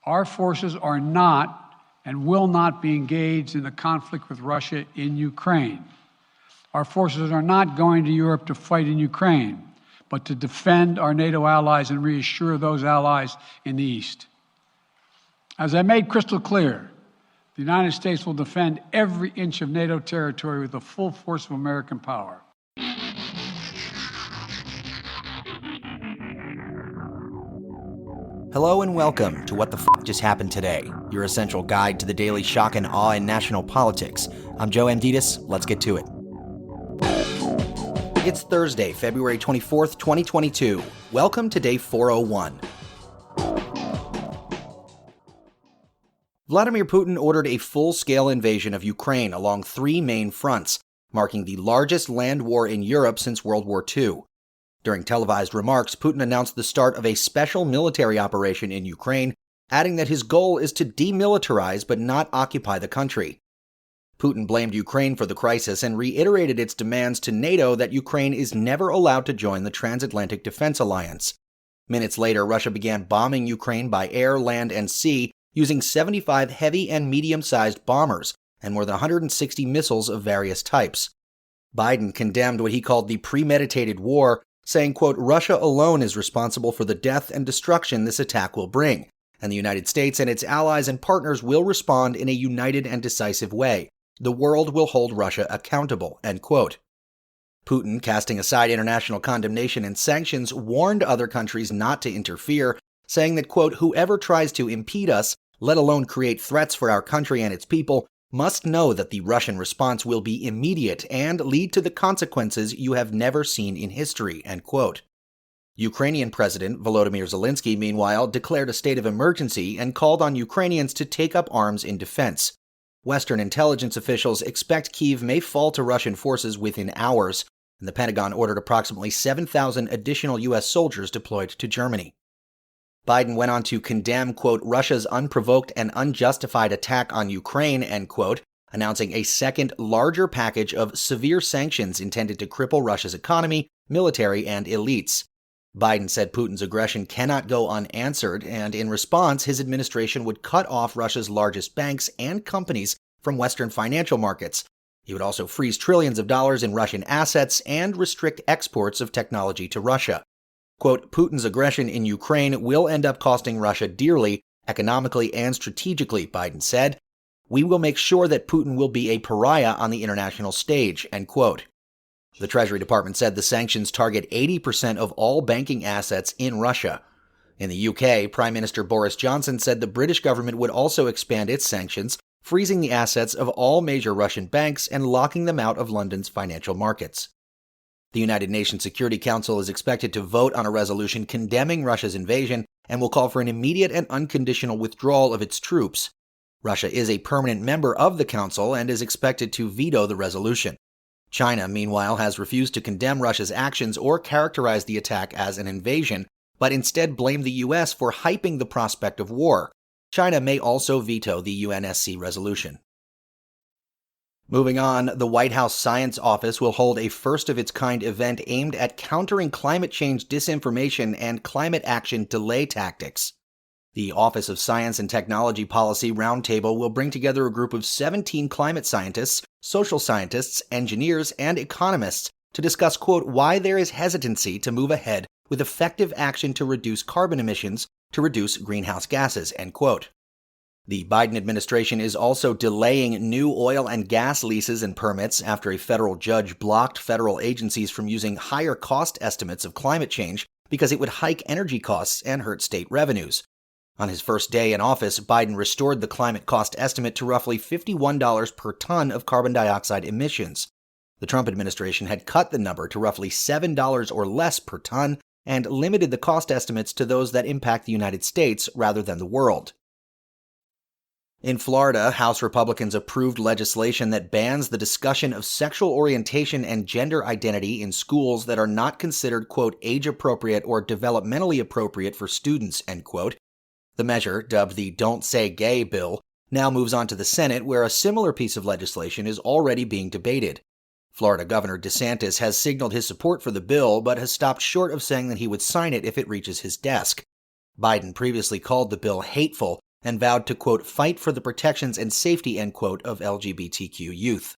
Our forces are not and will not be engaged in the conflict with Russia in Ukraine. Our forces are not going to Europe to fight in Ukraine, but to defend our NATO allies and reassure those allies in the East. As I made crystal clear, the United States will defend every inch of NATO territory with the full force of American power. Hello and welcome to What the F*** Just Happened Today, your essential guide to the daily shock and awe in national politics. I'm Joe Amditis. Let's get to it. It's Thursday, February 24th, 2022. Welcome to day 401. Vladimir Putin ordered a full-scale invasion of Ukraine along three main fronts, marking the largest land war in Europe since World War II. During televised remarks, Putin announced the start of a special military operation in Ukraine, adding that his goal is to demilitarize but not occupy the country. Putin blamed Ukraine for the crisis and reiterated its demands to NATO that Ukraine is never allowed to join the Transatlantic Defense Alliance. Minutes later, Russia began bombing Ukraine by air, land, and sea, using 75 heavy and medium-sized bombers and more than 160 missiles of various types. Biden condemned what he called the premeditated war, saying, quote, Russia alone is responsible for the death and destruction this attack will bring, and the United States and its allies and partners will respond in a united and decisive way. The world will hold Russia accountable, end quote. Putin, casting aside international condemnation and sanctions, warned other countries not to interfere, saying that, quote, whoever tries to impede us, let alone create threats for our country and its people, must know that the Russian response will be immediate and lead to the consequences you have never seen in history, end quote. Ukrainian President Volodymyr Zelensky, meanwhile, declared a state of emergency and called on Ukrainians to take up arms in defense. Western intelligence officials expect Kyiv may fall to Russian forces within hours, and the Pentagon ordered approximately 7,000 additional U.S. soldiers deployed to Germany. Biden went on to condemn, quote, Russia's unprovoked and unjustified attack on Ukraine, end quote, announcing a second, larger package of severe sanctions intended to cripple Russia's economy, military, and elites. Biden said Putin's aggression cannot go unanswered, and in response, his administration would cut off Russia's largest banks and companies from Western financial markets. He would also freeze trillions of dollars in Russian assets and restrict exports of technology to Russia. Quote, Putin's aggression in Ukraine will end up costing Russia dearly, economically and strategically, Biden said. We will make sure that Putin will be a pariah on the international stage, end quote. The Treasury Department said the sanctions target 80% of all banking assets in Russia. In the UK, Prime Minister Boris Johnson said the British government would also expand its sanctions, freezing the assets of all major Russian banks and locking them out of London's financial markets. The United Nations Security Council is expected to vote on a resolution condemning Russia's invasion and will call for an immediate and unconditional withdrawal of its troops. Russia is a permanent member of the Council and is expected to veto the resolution. China, meanwhile, has refused to condemn Russia's actions or characterize the attack as an invasion, but instead blamed the U.S. for hyping the prospect of war. China may also veto the UNSC resolution. Moving on, the White House Science Office will hold a first-of-its-kind event aimed at countering climate change disinformation and climate action delay tactics. The Office of Science and Technology Policy Roundtable will bring together a group of 17 climate scientists, social scientists, engineers, and economists to discuss, quote, why there is hesitancy to move ahead with effective action to reduce carbon emissions to reduce greenhouse gases, end quote. The Biden administration is also delaying new oil and gas leases and permits after a federal judge blocked federal agencies from using higher cost estimates of climate change because it would hike energy costs and hurt state revenues. On his first day in office, Biden restored the climate cost estimate to roughly $51 per ton of carbon dioxide emissions. The Trump administration had cut the number to roughly $7 or less per ton and limited the cost estimates to those that impact the United States rather than the world. In Florida, House Republicans approved legislation that bans the discussion of sexual orientation and gender identity in schools that are not considered, quote, age-appropriate or developmentally appropriate for students, end quote. The measure, dubbed the Don't Say Gay bill, now moves on to the Senate, where a similar piece of legislation is already being debated. Florida Governor DeSantis has signaled his support for the bill, but has stopped short of saying that he would sign it if it reaches his desk. Biden previously called the bill hateful, and vowed to, quote, fight for the protections and safety, end quote, of LGBTQ youth.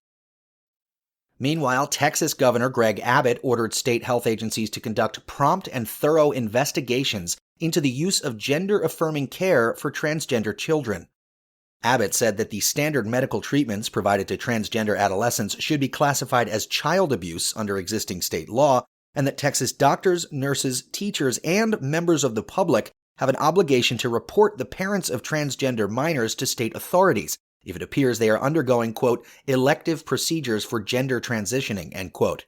Meanwhile, Texas Governor Greg Abbott ordered state health agencies to conduct prompt and thorough investigations into the use of gender-affirming care for transgender children. Abbott said that the standard medical treatments provided to transgender adolescents should be classified as child abuse under existing state law, and that Texas doctors, nurses, teachers, and members of the public have an obligation to report the parents of transgender minors to state authorities if it appears they are undergoing, quote, elective procedures for gender transitioning, end quote.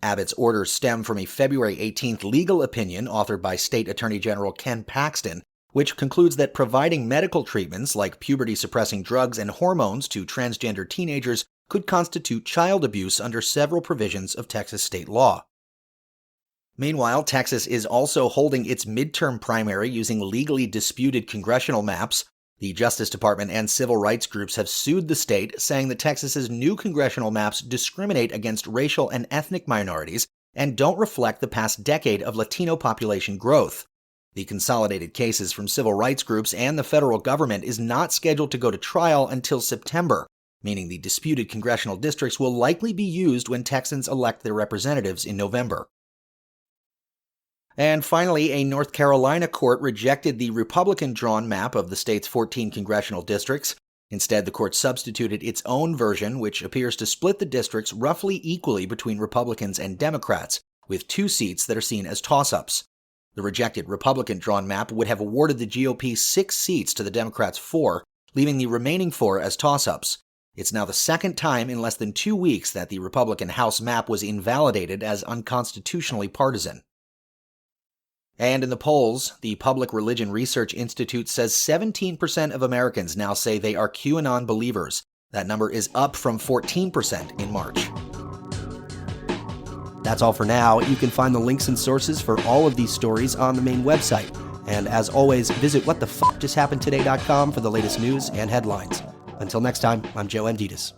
Abbott's orders stem from a February 18th legal opinion authored by State Attorney General Ken Paxton, which concludes that providing medical treatments like puberty-suppressing drugs and hormones to transgender teenagers could constitute child abuse under several provisions of Texas state law. Meanwhile, Texas is also holding its midterm primary using legally disputed congressional maps. The Justice Department and civil rights groups have sued the state, saying that Texas's new congressional maps discriminate against racial and ethnic minorities and don't reflect the past decade of Latino population growth. The consolidated cases from civil rights groups and the federal government is not scheduled to go to trial until September, meaning the disputed congressional districts will likely be used when Texans elect their representatives in November. And finally, a North Carolina court rejected the Republican-drawn map of the state's 14 congressional districts. Instead, the court substituted its own version, which appears to split the districts roughly equally between Republicans and Democrats, with 2 seats that are seen as toss-ups. The rejected Republican-drawn map would have awarded the GOP 6 seats to the Democrats 4, leaving the remaining 4 as toss-ups. It's now the second time in less than 2 weeks that the Republican House map was invalidated as unconstitutionally partisan. And in the polls, the Public Religion Research Institute says 17% of Americans now say they are QAnon believers. That number is up from 14% in March. That's all for now. You can find the links and sources for all of these stories on the main website. And as always, visit whatthefjusthappenedtoday.com for the latest news and headlines. Until next time, I'm Joe Amditas.